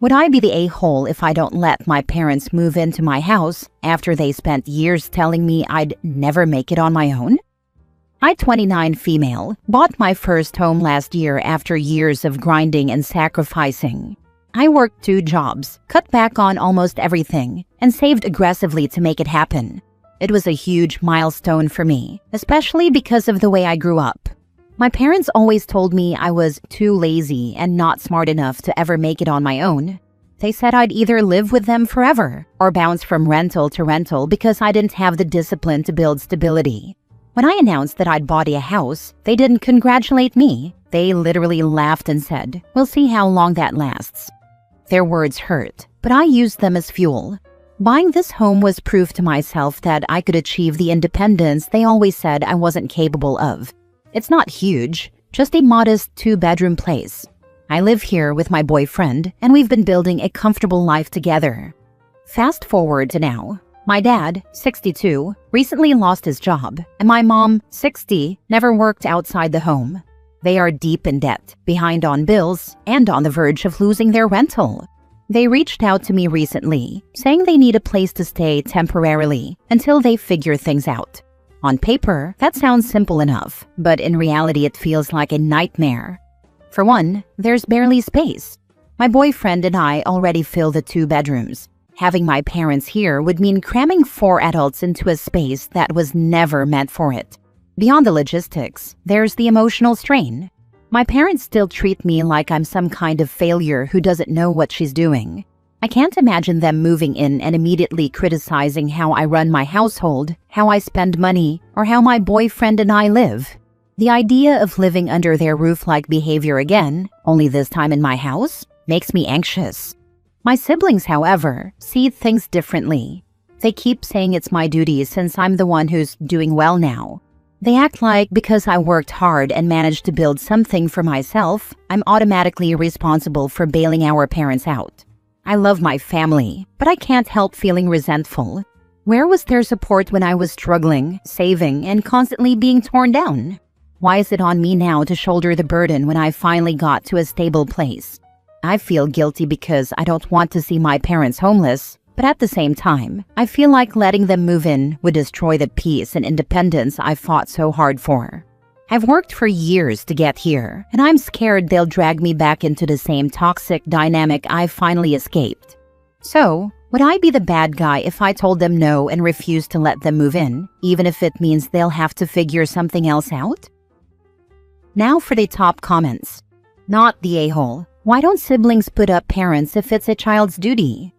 Would I be the a-hole if I don't let my parents move into my house after they spent years telling me I'd never make it on my own? I, 29 female, bought my first home last year after years of grinding and sacrificing. I worked 2 jobs, cut back on almost everything, and saved aggressively to make it happen. It was a huge milestone for me, especially because of the way I grew up. My parents always told me I was too lazy and not smart enough to ever make it on my own. They said I'd either live with them forever or bounce from rental to rental because I didn't have the discipline to build stability. When I announced that I'd bought a house, they didn't congratulate me. They literally laughed and said, "We'll see how long that lasts." Their words hurt, but I used them as fuel. Buying this home was proof to myself that I could achieve the independence they always said I wasn't capable of. It's not huge, just a modest 2-bedroom place. I live here with my boyfriend, and we've been building a comfortable life together. Fast forward to now. My dad, 62, recently lost his job, and my mom, 60, never worked outside the home. They are deep in debt, behind on bills, and on the verge of losing their rental. They reached out to me recently, saying they need a place to stay temporarily until they figure things out. On paper, that sounds simple enough, but in reality it feels like a nightmare. For one, there's barely space. My boyfriend and I already fill the 2 bedrooms. Having my parents here would mean cramming 4 adults into a space that was never meant for it. Beyond the logistics, there's the emotional strain. My parents still treat me like I'm some kind of failure who doesn't know what she's doing. I can't imagine them moving in and immediately criticizing how I run my household, how I spend money, or how my boyfriend and I live. The idea of living under their roof-like behavior again, only this time in my house, makes me anxious. My siblings, however, see things differently. They keep saying it's my duty since I'm the one who's doing well now. They act like because I worked hard and managed to build something for myself, I'm automatically responsible for bailing our parents out. I love my family, but I can't help feeling resentful. Where was their support when I was struggling, saving, and constantly being torn down? Why is it on me now to shoulder the burden when I finally got to a stable place? I feel guilty because I don't want to see my parents homeless, but at the same time, I feel like letting them move in would destroy the peace and independence I fought so hard for. I've worked for years to get here, and I'm scared they'll drag me back into the same toxic dynamic I finally escaped. So, would I be the bad guy if I told them no and refused to let them move in, even if it means they'll have to figure something else out? Now for the top comments. Not the a-hole. Why don't siblings put up parents if it's a child's duty?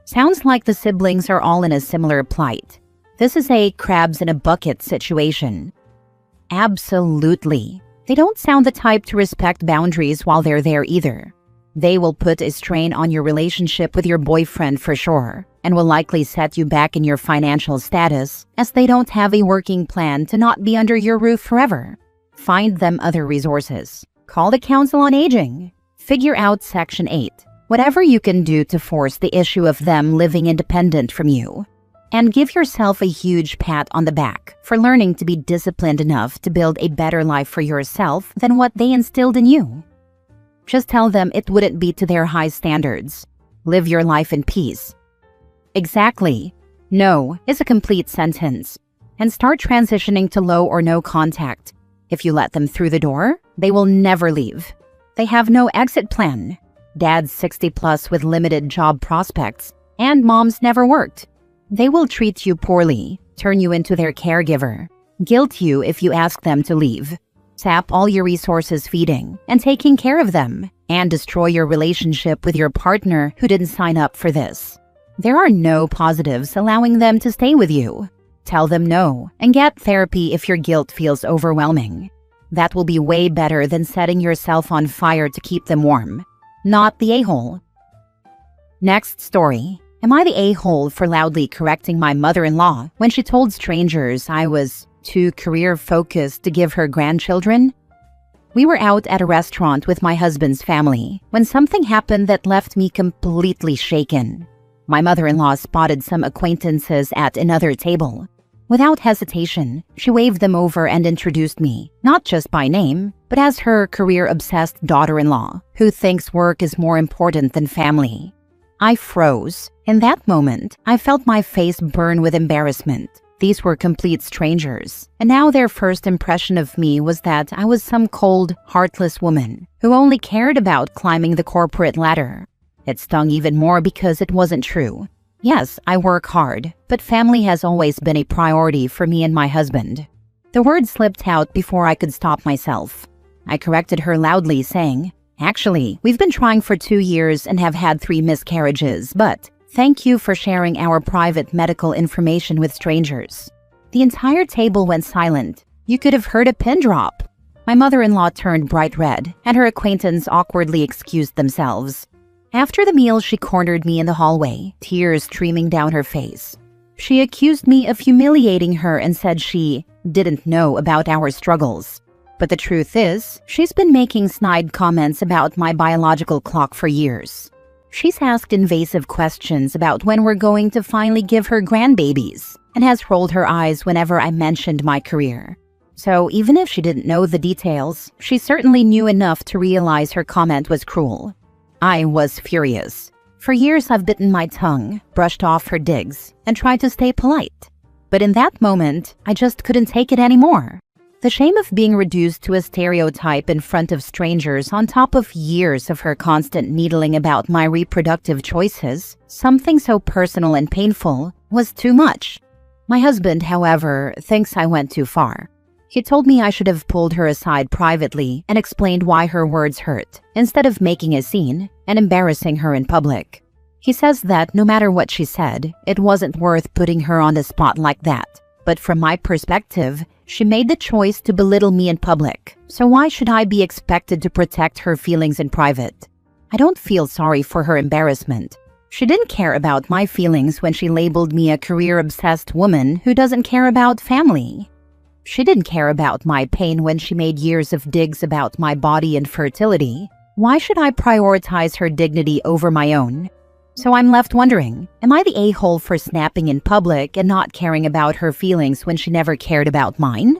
Sounds like the siblings are all in a similar plight. This is a crabs in a bucket situation. Absolutely. They don't sound the type to respect boundaries while they're there either. They will put a strain on your relationship with your boyfriend for sure, and will likely set you back in your financial status as they don't have a working plan to not be under your roof forever. Find them other resources. Call the Council on Aging. Figure out Section 8. Whatever you can do to force the issue of them living independent from you. And give yourself a huge pat on the back for learning to be disciplined enough to build a better life for yourself than what they instilled in you. Just tell them it wouldn't be to their high standards. Live your life in peace. Exactly. No is a complete sentence. And start transitioning to low or no contact. If you let them through the door, they will never leave. They have no exit plan. Dad's 60 plus with limited job prospects, and mom's never worked. They will treat you poorly, turn you into their caregiver, guilt you if you ask them to leave, sap all your resources feeding and taking care of them, and destroy your relationship with your partner who didn't sign up for this. There are no positives allowing them to stay with you. Tell them no and get therapy if your guilt feels overwhelming. That will be way better than setting yourself on fire to keep them warm. Not the a-hole. Next story. Am I the a-hole for loudly correcting my mother-in-law when she told strangers I was too career-focused to give her grandchildren? We were out at a restaurant with my husband's family when something happened that left me completely shaken. My mother-in-law spotted some acquaintances at another table. Without hesitation, she waved them over and introduced me, not just by name, but as her career-obsessed daughter-in-law, who thinks work is more important than family. I froze. In that moment, I felt my face burn with embarrassment. These were complete strangers, and now their first impression of me was that I was some cold, heartless woman who only cared about climbing the corporate ladder. It stung even more because it wasn't true. Yes, I work hard, but family has always been a priority for me and my husband. The word slipped out before I could stop myself. I corrected her loudly, saying, "Actually, we've been trying for 2 years and have had 3 miscarriages, but thank you for sharing our private medical information with strangers." The entire table went silent. You could have heard a pin drop. My mother-in-law turned bright red, and her acquaintance awkwardly excused themselves. After the meal, she cornered me in the hallway, tears streaming down her face. She accused me of humiliating her and said she didn't know about our struggles. But the truth is, she's been making snide comments about my biological clock for years. She's asked invasive questions about when we're going to finally give her grandbabies, and has rolled her eyes whenever I mentioned my career. So even if she didn't know the details, she certainly knew enough to realize her comment was cruel. I was furious. For years I've bitten my tongue, brushed off her digs, and tried to stay polite. But in that moment, I just couldn't take it anymore. The shame of being reduced to a stereotype in front of strangers on top of years of her constant needling about my reproductive choices, something so personal and painful, was too much. My husband, however, thinks I went too far. He told me I should have pulled her aside privately and explained why her words hurt, instead of making a scene and embarrassing her in public. He says that no matter what she said, it wasn't worth putting her on the spot like that. But from my perspective, she made the choice to belittle me in public, so why should I be expected to protect her feelings in private? I don't feel sorry for her embarrassment. She didn't care about my feelings when she labeled me a career-obsessed woman who doesn't care about family. She didn't care about my pain when she made years of digs about my body and fertility. Why should I prioritize her dignity over my own? So I'm left wondering, am I the a-hole for snapping in public and not caring about her feelings when she never cared about mine?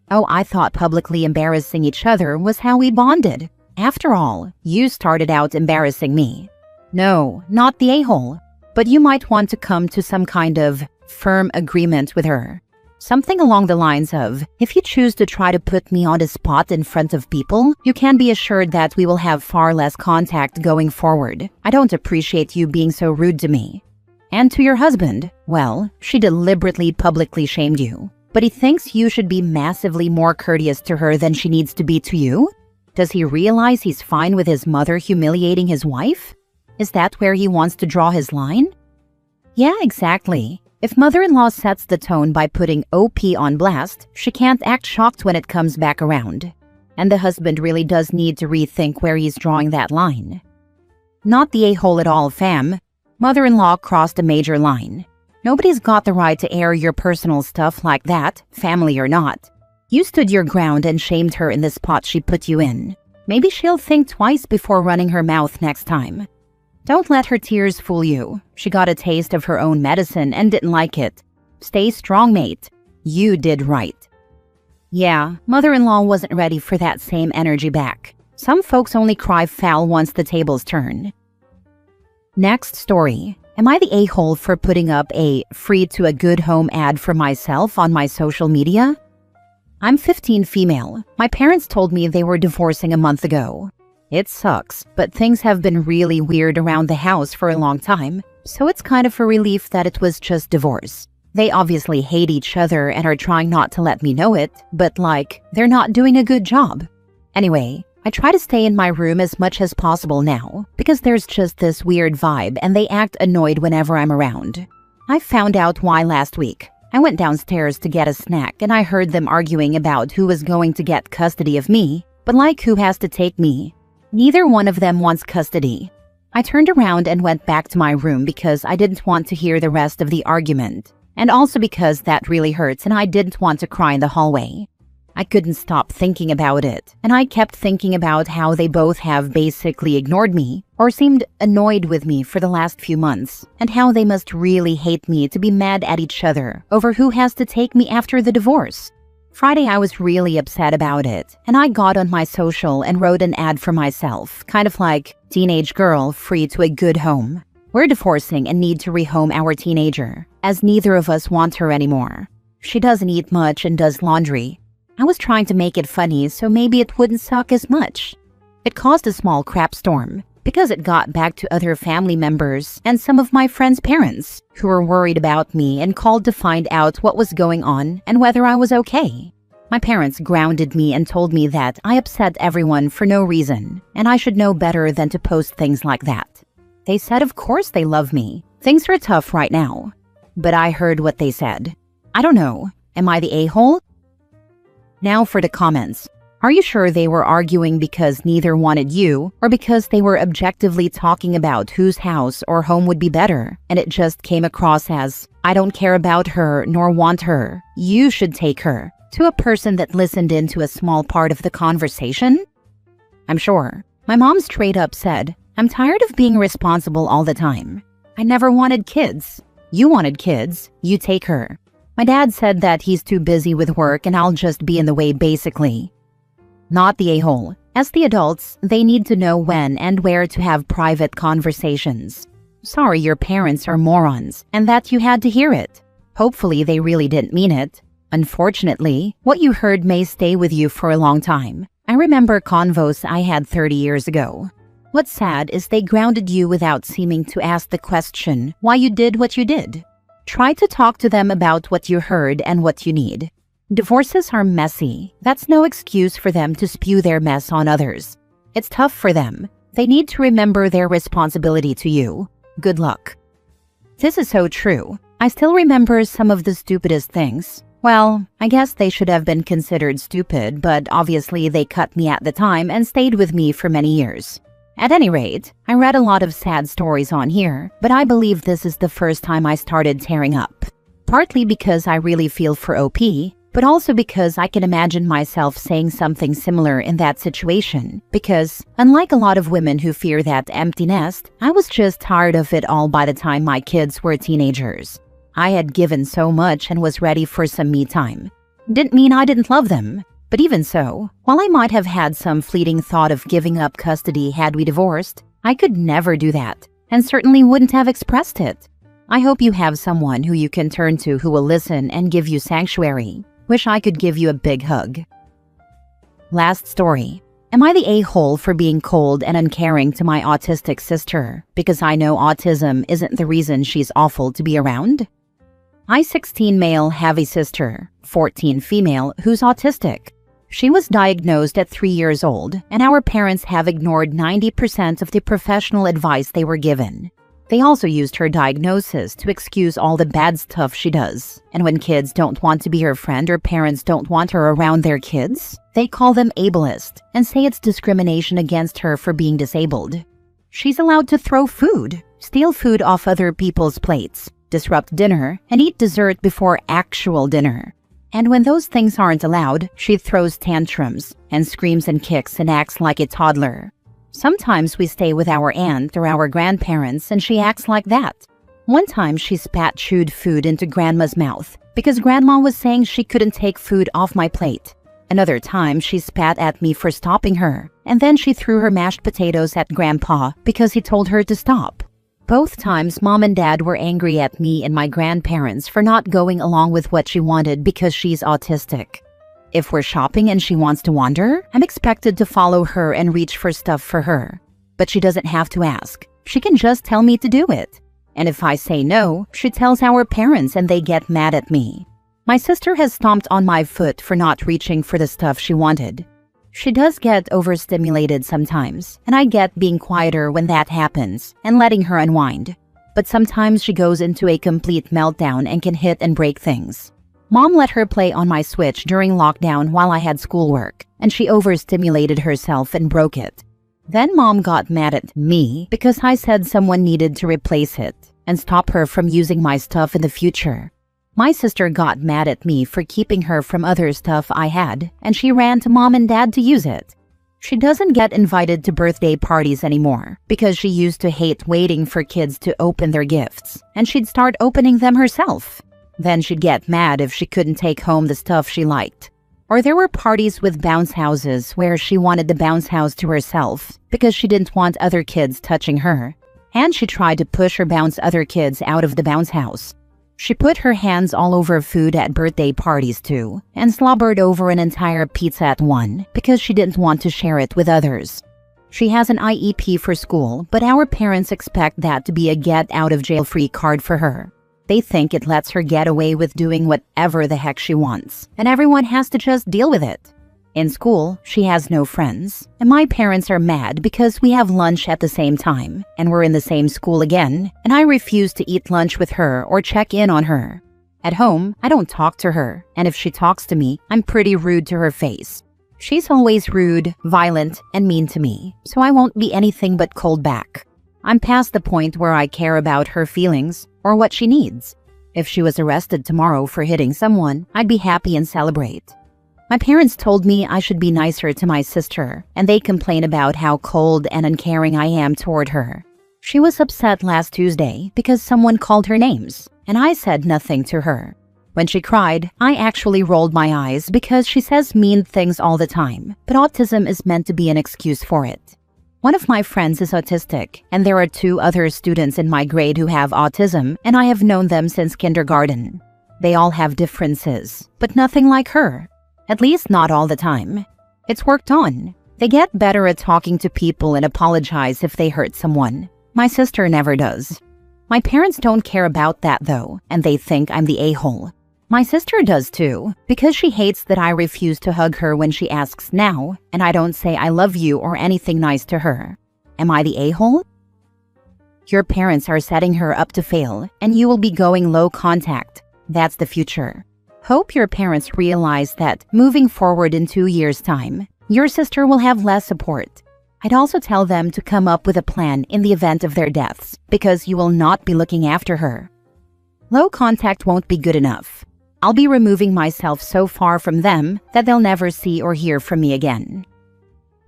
Oh, I thought publicly embarrassing each other was how we bonded. After all, you started out embarrassing me. No, not the a-hole. But you might want to come to some kind of firm agreement with her. Something along the lines of, if you choose to try to put me on the spot in front of people, you can be assured that we will have far less contact going forward. I don't appreciate you being so rude to me. And to your husband, well, she deliberately publicly shamed you. But he thinks you should be massively more courteous to her than she needs to be to you? Does he realize he's fine with his mother humiliating his wife? Is that where he wants to draw his line? Yeah, exactly. If mother-in-law sets the tone by putting OP on blast, she can't act shocked when it comes back around. And the husband really does need to rethink where he's drawing that line. Not the a-hole at all, fam. Mother-in-law crossed a major line. Nobody's got the right to air your personal stuff like that, family or not. You stood your ground and shamed her in the spot she put you in. Maybe she'll think twice before running her mouth next time. Don't let her tears fool you. She got a taste of her own medicine and didn't like it. Stay strong, mate. You did right. Yeah, mother-in-law wasn't ready for that same energy back. Some folks only cry foul once the tables turn. Next story. Am I the a-hole for putting up a free to a good home ad for myself on my social media? I'm 15 female. My parents told me they were divorcing a month ago. It sucks, but things have been really weird around the house for a long time, so it's kind of a relief that it was just divorce. They obviously hate each other and are trying not to let me know it, but they're not doing a good job. Anyway, I try to stay in my room as much as possible now, because there's just this weird vibe and they act annoyed whenever I'm around. I found out why last week. I went downstairs to get a snack and I heard them arguing about who was going to get custody of me, but who has to take me. Neither one of them wants custody. I turned around and went back to my room because I didn't want to hear the rest of the argument, and also because that really hurts and I didn't want to cry in the hallway. I couldn't stop thinking about it, and I kept thinking about how they both have basically ignored me or seemed annoyed with me for the last few months, and how they must really hate me to be mad at each other over who has to take me after the divorce. Friday, I was really upset about it, and I got on my social and wrote an ad for myself, kind of like, "Teenage girl free to a good home. We're divorcing and need to rehome our teenager, as neither of us want her anymore. She doesn't eat much and does laundry." I was trying to make it funny so maybe it wouldn't suck as much. It caused a small crap storm because it got back to other family members and some of my friends' parents who were worried about me and called to find out what was going on and whether I was okay. My parents grounded me and told me that I upset everyone for no reason and I should know better than to post things like that. They said of course they love me. Things are tough right now. But I heard what they said. I don't know. Am I the a-hole? Now for the comments. Are you sure they were arguing because neither wanted you or because they were objectively talking about whose house or home would be better and it just came across as, "I don't care about her nor want her. You should take her," to a person that listened into a small part of the conversation? I'm sure. My mom straight up said, "I'm tired of being responsible all the time. I never wanted kids. You wanted kids. You take her." My dad said that he's too busy with work and I'll just be in the way basically. Not the a-hole. As the adults, they need to know when and where to have private conversations. Sorry your parents are morons and that you had to hear it. Hopefully they really didn't mean it. Unfortunately, what you heard may stay with you for a long time. I remember convos I had 30 years ago. What's sad is they grounded you without seeming to ask the question why you did what you did. Try to talk to them about what you heard and what you need. Divorces are messy. That's no excuse for them to spew their mess on others. It's tough for them. They need to remember their responsibility to you. Good luck. This is so true. I still remember some of the stupidest things. Well, I guess they should have been considered stupid, but obviously they cut me at the time and stayed with me for many years. At any rate, I read a lot of sad stories on here, but I believe this is the first time I started tearing up. Partly because I really feel for OP, but also because I can imagine myself saying something similar in that situation. Because, unlike a lot of women who fear that empty nest, I was just tired of it all by the time my kids were teenagers. I had given so much and was ready for some me time. Didn't mean I didn't love them. But even so, while I might have had some fleeting thought of giving up custody had we divorced, I could never do that, and certainly wouldn't have expressed it. I hope you have someone who you can turn to who will listen and give you sanctuary. Wish I could give you a big hug. Last story. Am I the a-hole for being cold and uncaring to my autistic sister because I know autism isn't the reason she's awful to be around? I, 16 male, have a sister, 14 female, who's autistic. She was diagnosed at 3 years old, and our parents have ignored 90% of the professional advice they were given. They also used her diagnosis to excuse all the bad stuff she does. And when kids don't want to be her friend or parents don't want her around their kids, they call them ableist and say it's discrimination against her for being disabled. She's allowed to throw food, steal food off other people's plates, disrupt dinner, and eat dessert before actual dinner. And when those things aren't allowed, she throws tantrums and screams and kicks and acts like a toddler. Sometimes we stay with our aunt or our grandparents and she acts like that. One time she spat chewed food into Grandma's mouth because Grandma was saying she couldn't take food off my plate. Another time she spat at me for stopping her, and then she threw her mashed potatoes at Grandpa because he told her to stop. Both times Mom and Dad were angry at me and my grandparents for not going along with what she wanted because she's autistic. If we're shopping and she wants to wander, I'm expected to follow her and reach for stuff for her. But she doesn't have to ask. She can just tell me to do it. And if I say no, she tells our parents and they get mad at me. My sister has stomped on my foot for not reaching for the stuff she wanted. She does get overstimulated sometimes, and I get being quieter when that happens and letting her unwind. But sometimes she goes into a complete meltdown and can hit and break things. Mom let her play on my Switch during lockdown while I had schoolwork, and she overstimulated herself and broke it. Then Mom got mad at me because I said someone needed to replace it and stop her from using my stuff in the future. My sister got mad at me for keeping her from other stuff I had, and she ran to mom and dad to use it. She doesn't get invited to birthday parties anymore because she used to hate waiting for kids to open their gifts, and she'd start opening them herself. Then she'd get mad if she couldn't take home the stuff she liked. Or there were parties with bounce houses where she wanted the bounce house to herself because she didn't want other kids touching her. And she tried to push or bounce other kids out of the bounce house. She put her hands all over food at birthday parties too, and slobbered over an entire pizza at one because she didn't want to share it with others. She has an IEP for school, but our parents expect that to be a get-out-of-jail-free card for her. They think it lets her get away with doing whatever the heck she wants, and everyone has to just deal with it. In school, she has no friends, and my parents are mad because we have lunch at the same time, and we're in the same school again, and I refuse to eat lunch with her or check in on her. At home, I don't talk to her, and if she talks to me, I'm pretty rude to her face. She's always rude, violent, and mean to me, so I won't be anything but cold back. I'm past the point where I care about her feelings or what she needs. If she was arrested tomorrow for hitting someone, I'd be happy and celebrate. My parents told me I should be nicer to my sister, and they complain about how cold and uncaring I am toward her. She was upset last Tuesday because someone called her names, and I said nothing to her. When she cried, I actually rolled my eyes because she says mean things all the time, but autism is meant to be an excuse for it. One of my friends is autistic, and there are 2 other students in my grade who have autism, and I have known them since kindergarten. They all have differences, but nothing like her. At least not all the time. It's worked on. They get better at talking to people and apologize if they hurt someone. My sister never does. My parents don't care about that though, and they think I'm the a-hole. My sister does too, because she hates that I refuse to hug her when she asks now, and I don't say I love you or anything nice to her. Am I the a-hole? Your parents are setting her up to fail, and you will be going low contact. That's the future. Hope your parents realize that moving forward in 2 years' time, your sister will have less support. I'd also tell them to come up with a plan in the event of their deaths, because you will not be looking after her. Low contact won't be good enough. I'll be removing myself so far from them that they'll never see or hear from me again.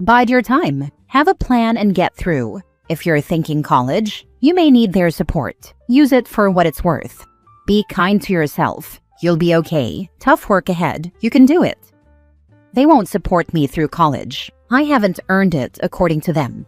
Bide your time. Have a plan and get through. If you're thinking college, you may need their support. Use it for what it's worth. Be kind to yourself. You'll be okay. Tough work ahead. You can do it. They won't support me through college. I haven't earned it according to them.